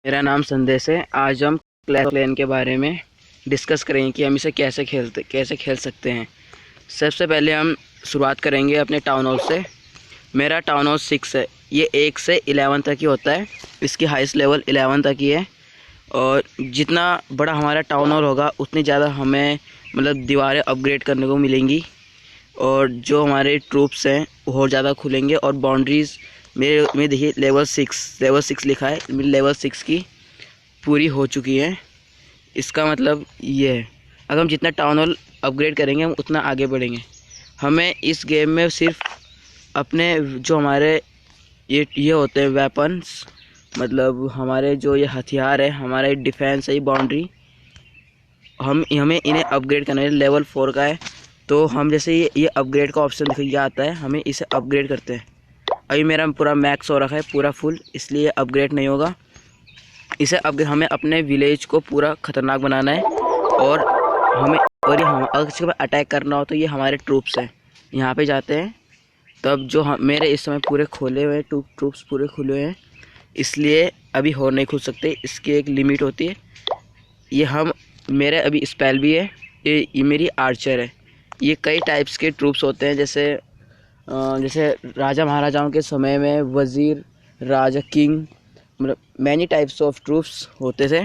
मेरा नाम संदेश है। आज हम क्लैश ऑफ क्लैन के बारे में डिस्कस करेंगे कि हम इसे कैसे खेल सकते हैं। सबसे पहले हम शुरुआत करेंगे अपने टाउन हॉल से। मेरा टाउन हॉल 6 है। ये 1 से 11 तक ही होता है। इसकी हाईएस्ट लेवल 11 तक ही है। और जितना बड़ा हमारा टाउन हॉल होगा उतनी ज़्यादा हमें मतलब दीवारें अपग्रेड करने को मिलेंगी, और जो हमारे ट्रूप्स हैं वो और ज़्यादा खुलेंगे। और बाउंड्रीज़ मेरे देखिए लेवल 6 लिखा है। मेरी लेवल 6 की पूरी हो चुकी है। इसका मतलब ये है, अगर हम जितना टाउन हॉल अपग्रेड करेंगे हम उतना आगे बढ़ेंगे। हमें इस गेम में सिर्फ अपने जो हमारे ये होते हैं वेपन्स, मतलब हमारे जो ये हथियार है, हमारा डिफेंस है, ये बाउंड्री, हमें इन्हें अपग्रेड करना है। लेवल 4 का है, तो हम जैसे ये अपग्रेड का ऑप्शन दिख आता है, हमें इसे अपग्रेड करते हैं। अभी मेरा पूरा मैक्स हो रखा है, पूरा फुल, इसलिए अपग्रेड नहीं होगा। इसे अपग्रेड हमें अपने विलेज को पूरा ख़तरनाक बनाना है। और हमें और ये हम अगर किसी के अटैक करना हो तो ये हमारे ट्रूप्स हैं, यहाँ पे जाते हैं। तब जो मेरे इस समय पूरे खोले हुए हैं, ट्रूप्स पूरे खुले हुए हैं, इसलिए अभी और नहीं खुल सकते। इसकी एक लिमिट होती है। ये हम मेरे अभी स्पेल भी है। ये मेरी आर्चर है। ये कई टाइप्स के ट्रूप्स होते हैं, जैसे राजा महाराजाओं के समय में वज़ीर, राजा, किंग, मतलब मैनी टाइप्स ऑफ ट्रूप्स होते थे।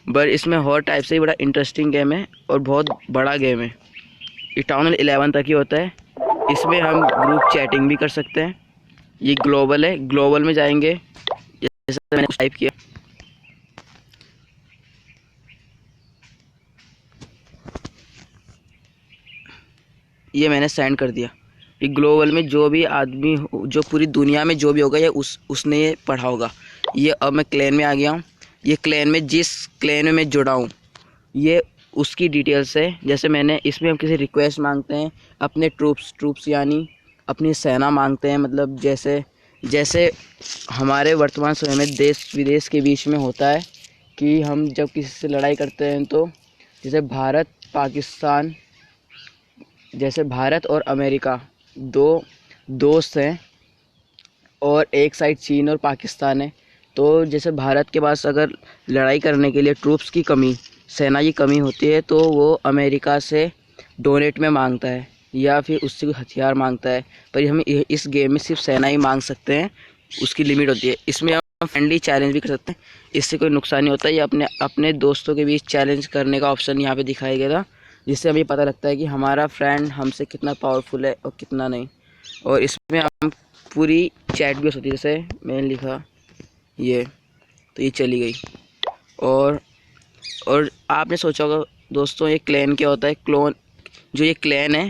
पर इसमें हर टाइप से ही बड़ा इंटरेस्टिंग गेम है और बहुत बड़ा गेम है। ये टाउन 11 तक ही होता है। इसमें हम ग्रुप चैटिंग भी कर सकते हैं। ये ग्लोबल है। ग्लोबल में जाएंगे, जैसे मैंने टाइप किया, ये मैंने सेंड कर दिया। ये ग्लोबल में जो भी आदमी, जो पूरी दुनिया में जो भी होगा, ये उसने ये पढ़ा होगा। ये अब मैं क्लैन में आ गया हूँ। ये क्लैन में जिस क्लैन में मैं जुड़ा हूँ, ये उसकी डिटेल्स है। जैसे मैंने इसमें हम किसी रिक्वेस्ट मांगते हैं, अपने ट्रूप्स यानी अपनी सेना मांगते हैं। मतलब जैसे जैसे हमारे वर्तमान समय में देश विदेश के बीच में होता है कि हम जब किसी से लड़ाई करते हैं, तो जैसे भारत और अमेरिका दो दोस्त हैं, और एक साइड चीन और पाकिस्तान है। तो जैसे भारत के पास अगर लड़ाई करने के लिए ट्रूप्स की कमी, सेना की कमी होती है, तो वो अमेरिका से डोनेट में मांगता है या फिर उससे कोई हथियार मांगता है। पर हम इस गेम में सिर्फ सेना ही मांग सकते हैं, उसकी लिमिट होती है। इसमें हम फ्रेंडली चैलेंज भी कर सकते हैं, इससे कोई नुकसान नहीं होता। ये अपने दोस्तों के बीच चैलेंज करने का ऑप्शन यहाँ पे दिखाया गया था, जिससे हमें पता लगता है कि हमारा फ्रेंड हमसे कितना पावरफुल है और कितना नहीं। और इसमें हम पूरी चैट भी हो सकती है। जैसे मैंने लिखा ये, तो ये चली गई। और आपने सोचा होगा दोस्तों, ये क्लैन क्या होता है? जो ये क्लैन है,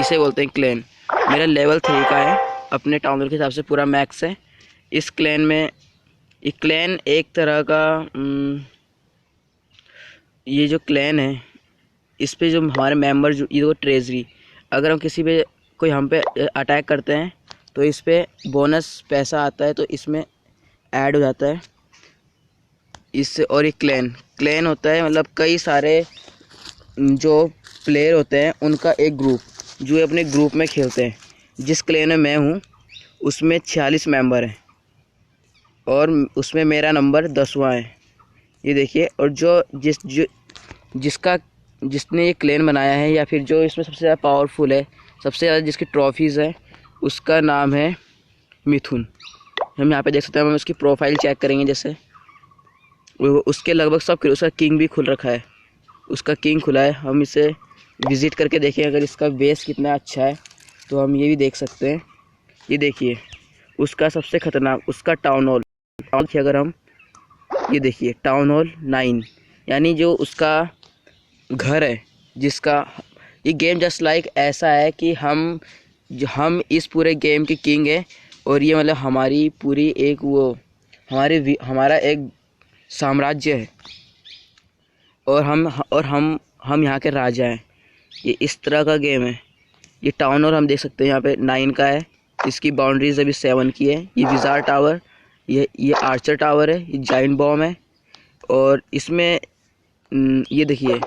इसे बोलते हैं क्लैन। मेरा लेवल 3 का है, अपने टाउन के हिसाब से पूरा मैक्स है। इस क्लैन में ये क्लैन एक तरह का ये जो क्लैन है, इस पे जो हमारे मेंबर, जो ये ट्रेजरी, अगर हम किसी पे कोई हम पे अटैक करते हैं तो इस पे बोनस पैसा आता है, तो इसमें ऐड हो जाता है इससे। और ये क्लैन होता है, मतलब कई सारे जो प्लेयर होते हैं उनका एक ग्रुप, जो अपने ग्रुप में खेलते हैं। जिस क्लैन में मैं हूँ उसमें 46 मेंबर हैं, और उसमें मेरा नंबर 10वां है। ये देखिए। और जिसने ये क्लैन बनाया है, या फिर जो इसमें सबसे ज़्यादा पावरफुल है, सबसे ज़्यादा जिसकी ट्रॉफीज़ है, उसका नाम है मिथुन। हम यहाँ पे देख सकते हैं। हम उसकी प्रोफाइल चेक करेंगे, जैसे उसके लगभग सब, उसका किंग भी खुल रखा है, उसका किंग खुला है। हम इसे विज़िट करके देखें, अगर इसका बेस कितना अच्छा है तो हम ये भी देख सकते हैं। ये देखिए, उसका सबसे ख़तरनाक, उसका टाउन हॉल की अगर हम ये देखिए, टाउन हॉल 9, यानी जो उसका घर है, जिसका ये गेम जस्ट लाइक ऐसा है कि हम इस पूरे गेम के किंग है। और ये मतलब हमारी पूरी एक हमारा एक साम्राज्य है, और हम यहाँ के राजा हैं। ये इस तरह का गेम है। ये टाउन हॉल हम देख सकते हैं, यहाँ पे 9 का है। इसकी बाउंड्रीज अभी 7 की है। ये विजार टावर, ये आर्चर टावर है, ये जाइंट बॉम्ब है। और इसमें ये देखिए,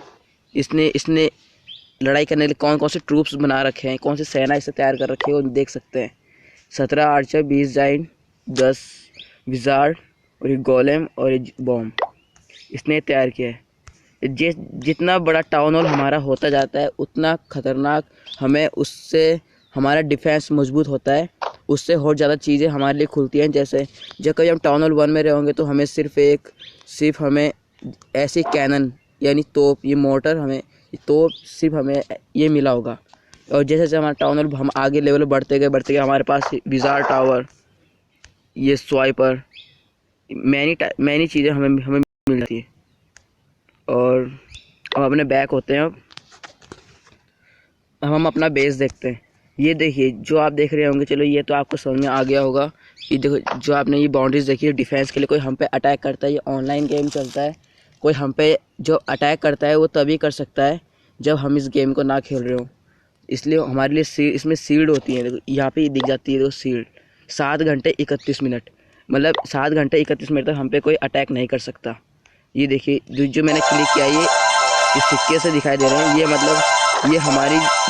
इसने लड़ाई करने के लिए कौन कौन से ट्रूप्स बना रखे हैं, कौन सी सेना इसे तैयार कर रखी है, वो देख सकते हैं। 17 आर्चर, 20 जाइंट, 10 विजार्ड, और ये गोलेम और ये बॉम्ब इसने तैयार किया है। जितना बड़ा टाउन हॉल हमारा होता जाता है उतना ख़तरनाक हमें उससे हमारा डिफेंस मजबूत होता है, उससे और ज़्यादा चीज़ें हमारे लिए खुलती हैं। जैसे जब कभी हम टाउन हॉल 1 में रहेंगे तो हमें सिर्फ हमें ऐसी कैनन यानी तोप, ये मोटर हमें तोप सिर्फ हमें ये मिला होगा। और जैसे जैसे हमारा टाउन हॉल हम आगे लेवल बढ़ते गए हमारे पास विज़ार टावर, ये स्वाइपर, मैनी चीज़ें हमें मिल जाती है। और अब अपने बैक होते हैं। अब हम अपना बेस देखते हैं। ये देखिए जो आप देख रहे होंगे, चलो ये तो आपको समझ में आ गया होगा। ये देखो जो आपने ये बाउंड्रीज देखी है डिफेंस के लिए, कोई हम पे अटैक करता है, ये ऑनलाइन गेम चलता है, कोई हम पे जो अटैक करता है वो तभी कर सकता है जब हम इस गेम को ना खेल रहे हो। इसलिए हमारे लिए इसमें सील्ड होती है। देखो यहाँ पे दिख जाती है, देखो सील्ड 7 घंटे 31 मिनट, मतलब 7 घंटे 31 मिनट तक हम पे कोई अटैक नहीं कर सकता। ये देखिए जो मैंने क्लिक किया ये इस सिक्के से दिखाई दे रहे हैं, ये मतलब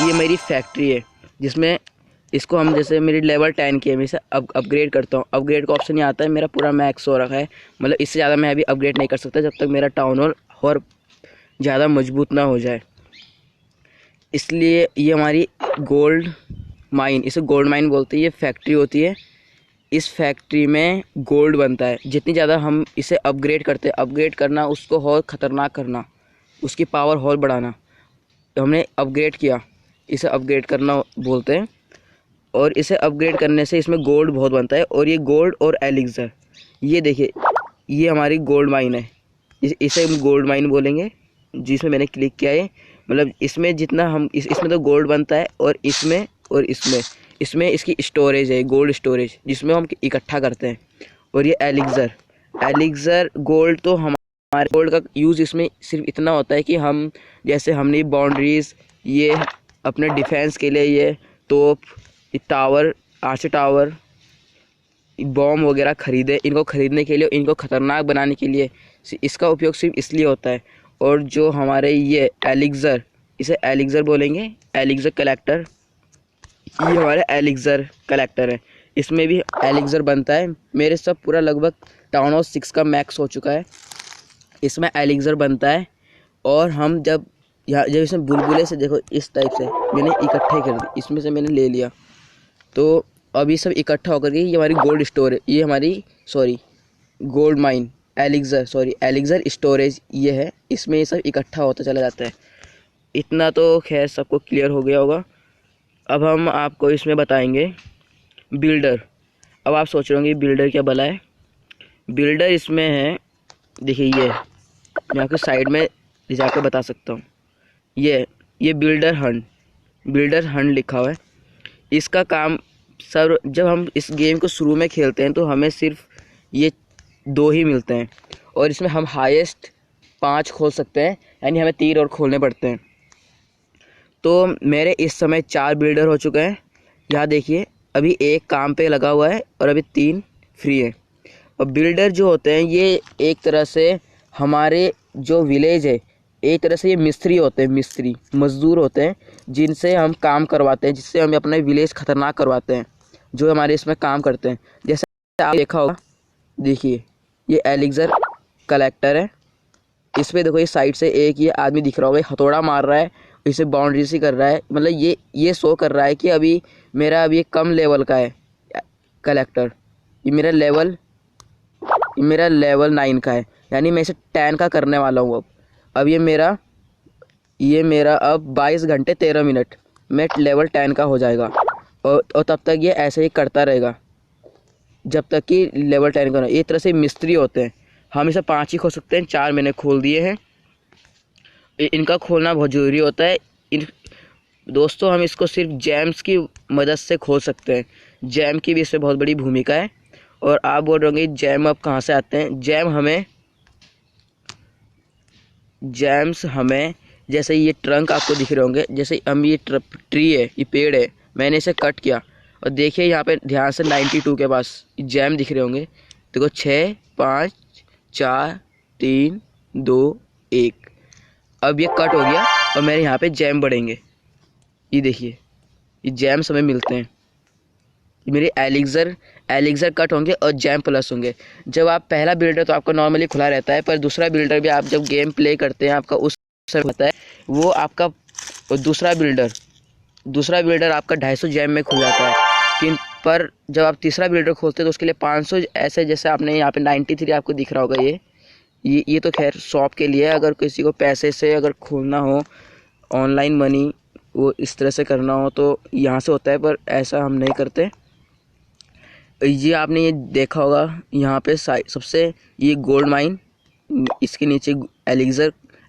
ये मेरी फैक्ट्री है जिसमें इसको हम जैसे मेरी लेवल 10 की है, मैं इसे अपग्रेड करता हूँ। अपग्रेड का ऑप्शन ही आता है, मेरा पूरा मैक्स हो रखा है, मतलब इससे ज़्यादा मैं अभी अपग्रेड नहीं कर सकता जब तक मेरा टाउन हॉल और ज़्यादा मजबूत ना हो जाए। इसलिए ये हमारी गोल्ड माइन, इसे गोल्ड माइन बोलते हैं, ये फैक्ट्री होती है। इस फैक्ट्री में गोल्ड बनता है। जितनी ज़्यादा हम इसे अपग्रेड करते हैं, अपग्रेड करना उसको और ख़तरनाक करना, उसकी पावर और बढ़ाना, हमने अपग्रेड किया, इसे अपग्रेड करना बोलते हैं। और इसे अपग्रेड करने से इसमें गोल्ड बहुत बनता है। और ये गोल्ड और एलिक्सर, ये देखिए ये हमारी गोल्ड माइन है, इसे हम गोल्ड माइन बोलेंगे जिसमें मैंने क्लिक किया है। मतलब इसमें जितना हम इसमें तो गोल्ड बनता है, और इसमें इसकी स्टोरेज है, गोल्ड स्टोरेज, जिसमें हम इकट्ठा करते हैं। और ये एलिक्सर गोल्ड, तो हमारे गोल्ड का यूज़ इसमें सिर्फ इतना होता है कि हम जैसे हमने बाउंड्रीज, ये अपने डिफेंस के लिए, ये तोप, ये टावर, आर्चर टावर, बॉम्ब वगैरह खरीदे, इनको खरीदने के लिए, इनको ख़तरनाक बनाने के लिए इसका उपयोग सिर्फ इसलिए होता है। और जो हमारे ये एलिक्सर, इसे एलिक्सर बोलेंगे, एलिक्सर कलेक्टर, ये हमारे एलिक्सर कलेक्टर है, इसमें भी एलिक्सर बनता है। मेरे सब पूरा लगभग टाउन हॉल 6 का मैक्स हो चुका है, इसमें एलिक्सर बनता है। और हम जब इसमें बुलबुले से देखो इस टाइप से मैंने इकट्ठे कर दिए, इसमें से मैंने ले लिया, तो अभी सब इकट्ठा होकर के ये हमारी गोल्ड स्टोर है, ये हमारी गोल्ड माइन, एलिक्सर स्टोरेज ये है, इसमें ये सब इकट्ठा होता चला जाता है। इतना तो खैर सबको क्लियर हो गया होगा। अब हम आपको इसमें बताएंगे बिल्डर। अब आप सोच रहे होंगे बिल्डर क्या भला है। बिल्डर इसमें है, देखिए ये मैं आपके साइड में जाकर बता सकता हूँ। ये बिल्डर हंट लिखा हुआ है। इसका काम सर, जब हम इस गेम को शुरू में खेलते हैं तो हमें सिर्फ ये 2 ही मिलते हैं, और इसमें हम हाईएस्ट 5 खोल सकते हैं, यानी हमें 3 और खोलने पड़ते हैं। तो मेरे इस समय 4 बिल्डर हो चुके हैं। यहाँ देखिए अभी 1 काम पे लगा हुआ है और अभी 3 फ्री है। और बिल्डर जो होते हैं ये एक तरह से हमारे जो विलेज है, एक तरह से ये मिस्त्री होते हैं, मिस्त्री मजदूर होते हैं जिनसे हम काम करवाते हैं, जिससे हम अपने विलेज ख़तरनाक करवाते हैं, जो हमारे इसमें काम करते हैं। जैसे आप देखा होगा, देखिए ये एलिक्सर कलेक्टर है, इस पर देखो ये साइड से एक ये आदमी दिख रहा होगा, हथौड़ा मार रहा है, इसे बाउंड्री से कर रहा है, मतलब ये शो कर रहा है कि अभी मेरा अभी कम लेवल का है कलेक्टर, ये मेरा लेवल 9 का है, यानी मैं इसे 10 का करने वाला हूँ। अब ये मेरा अब 22 घंटे 13 मिनट में लेवल 10 का हो जाएगा। और तब तक ये ऐसे ही करता रहेगा जब तक कि लेवल 10 का ना। ये तरह से मिस्त्री होते हैं, हम इसे 5 ही खोल सकते हैं, 4 मैंने खोल दिए हैं। इनका खोलना बहुत ज़रूरी होता है। दोस्तों हम इसको सिर्फ जैम्स की मदद से खोल सकते हैं, जैम की भी इसमें बहुत बड़ी भूमिका है। और आप बोल रहे होंगे जैम अब कहाँ से आते हैं। जैम्स हमें जैसे ये ट्रंक आपको दिख रहे होंगे, जैसे हम ये ट्री है, ये पेड़ है, मैंने इसे कट किया और देखिए यहाँ पे ध्यान से 92 के पास जैम दिख रहे होंगे। देखो 6 5 4 3 2 1, अब ये कट हो गया और मेरे यहाँ पे जैम बढ़ेंगे। ये देखिए ये जैम्स हमें मिलते हैं। ये मेरे एलिक्सर कट होंगे और जैम प्लस होंगे। जब आप पहला बिल्डर तो आपका नॉर्मली खुला रहता है, पर दूसरा बिल्डर भी आप जब गेम प्ले करते हैं आपका उस होता है, वो आपका दूसरा बिल्डर आपका 250 जैम में खुल जाता है। पर जब आप तीसरा बिल्डर खोलते हैं तो उसके लिए 500 ऐसे, जैसे आपने यहाँ पे 93 आपको दिख रहा होगा, ये तो खैर शॉप के लिए, अगर किसी को पैसे से अगर खोलना हो, ऑनलाइन मनी वो इस तरह से करना हो तो यहाँ से होता है, पर ऐसा हम नहीं करते। ये आपने ये देखा होगा यहाँ पे सबसे ये गोल्ड माइन, इसके नीचे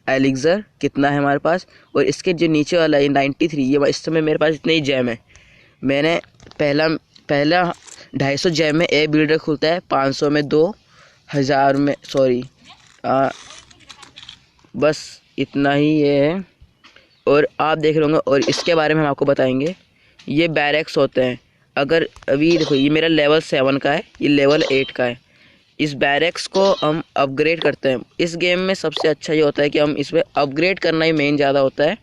एलिक्सर कितना है हमारे पास, और इसके जो नीचे वाला ये 93, ये इस समय मेरे पास इतने ही जैम है। मैंने पहला 250 जैम में ए बिल्डर खुलता है, 500 में 2, 1000 में बस इतना ही ये है। और आप देख रहे होंगे, और इसके बारे में हम आपको बताएंगे। ये बैरक्स होते हैं। अगर अभी देखो ये मेरा लेवल 7 का है, ये लेवल 8 का है। इस बैरक्स को हम अपग्रेड करते हैं। इस गेम में सबसे अच्छा ये होता है कि हम इसमें अपग्रेड करना ही मेन ज़्यादा होता है।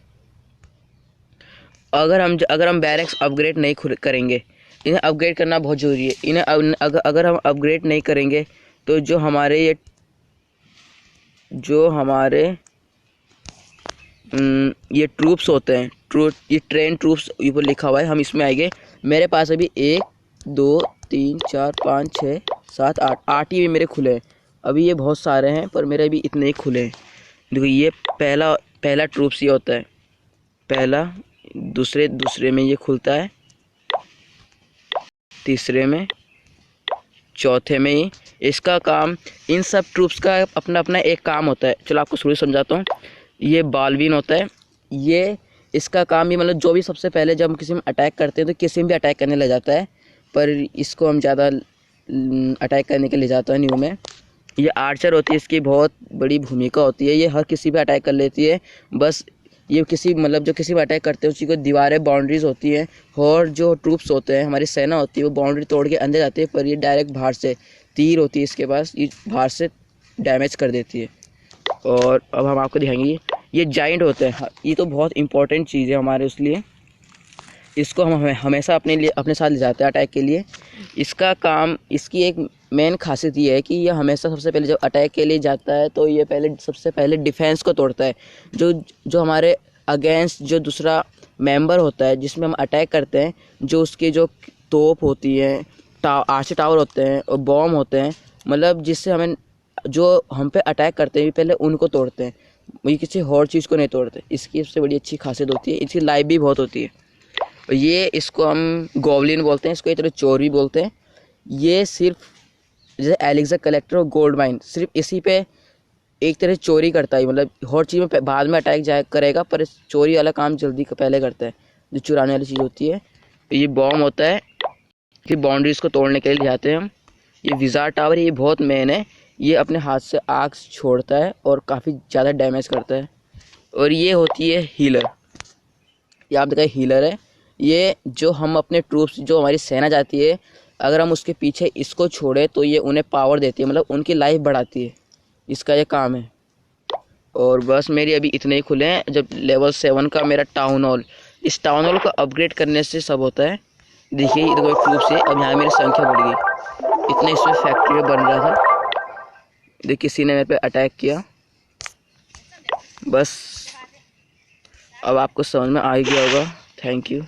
अगर हम बैरक्स अपग्रेड नहीं करेंगे, इन्हें अपग्रेड करना बहुत ज़रूरी है। इन्हें अगर हम अपग्रेड नहीं करेंगे तो जो हमारे ये ट्रूप्स होते हैं, ये ट्रेन ट्रूप्स ऊपर लिखा हुआ है, हम इसमें आएंगे। मेरे पास अभी 1 2 3 4 5 6 7 8 ही मेरे खुले हैं। अभी ये बहुत सारे हैं पर मेरे अभी इतने ही खुले हैं। देखो ये पहला ट्रूप्स ये होता है, पहला, दूसरे में ये खुलता है, तीसरे में, चौथे में ही। इसका काम, इन सब ट्रूप्स का अपना अपना एक काम होता है। चलो आपको शुरू समझाता हूँ। ये बालवीन होता है, ये इसका काम ही मतलब जो भी सबसे पहले जब हम किसी में अटैक करते हैं तो किसी में भी अटैक करने लग जाता है, पर इसको हम ज़्यादा अटैक करने के लिए जाता है न्यू में। ये आर्चर होती है, इसकी बहुत बड़ी भूमिका होती है। ये हर किसी पे अटैक कर लेती है। बस ये जो किसी पे अटैक करते हैं उसी को दीवारें, बाउंड्रीज होती हैं, और जो ट्रूप्स होते हैं, हमारी सेना होती है, वो बाउंड्री तोड़ के अंदर जाती है। पर ये डायरेक्ट बाहर से तीर होती है इसके पास, ये बाहर से डैमेज कर देती है। और अब हम आपको दिखाएंगे ये जाइंट होते हैं। ये तो बहुत इंपॉर्टेंट चीज़ है हमारे, इसलिए इसको हम हमेशा अपने साथ ले जाते हैं अटैक के लिए। इसका काम, इसकी एक मेन खासियत ये है कि ये हमेशा सबसे पहले जब अटैक के लिए जाता है तो ये सबसे पहले डिफेंस को तोड़ता है। जो हमारे अगेंस्ट जो दूसरा मेंबर होता है जिसमें हम अटैक करते हैं, जो उसकी जो तोप होती है, आर्चर टावर होते हैं और बॉम्ब होते हैं, मतलब जिससे जो हम पे अटैक करते हैं पहले उनको तोड़ते हैं, ये किसी और चीज़ को नहीं तोड़ते। इसकी सबसे बड़ी अच्छी खासियत होती है, इसकी लाइफ भी बहुत होती है। और ये इसको हम गोबलिन बोलते हैं, इसको एक तरह चोर भी बोलते हैं। ये सिर्फ जैसे एलिक्सर कलेक्टर और गोल्ड माइन, सिर्फ इसी पे एक तरह चोरी करता है, मतलब हर चीज़ में बाद में अटैक करेगा, पर चोरी वाला काम जल्दी पहले करता है, जो चुराने वाली चीज़ होती है। ये बॉम्ब होता है कि बाउंड्रीज को तोड़ने के लिए जाते हैं हम। ये विज़ार्ड टावर, ये बहुत मेन है। ये अपने हाथ से आग छोड़ता है और काफ़ी ज़्यादा डैमेज करता है। और ये होती है हीलर, ये आप देखा हीलर है। ये जो हम अपने ट्रूप्स, जो हमारी सेना जाती है, अगर हम उसके पीछे इसको छोड़े तो ये उन्हें पावर देती है, मतलब उनकी लाइफ बढ़ाती है, इसका ये काम है। और बस मेरी अभी इतने ही खुले हैं। जब लेवल 7 का मेरा टाउन हॉल, इस टाउन हॉल को अपग्रेड करने से सब होता है। देखिए इधर ट्रूप से अब यहाँ मेरी संख्या बढ़ गई। इतने इसमें फैक्ट्री बन रहा था, देख किसी ने मेरे पे अटैक किया। बस अब आपको समझ में आ ही गया होगा। Thank you.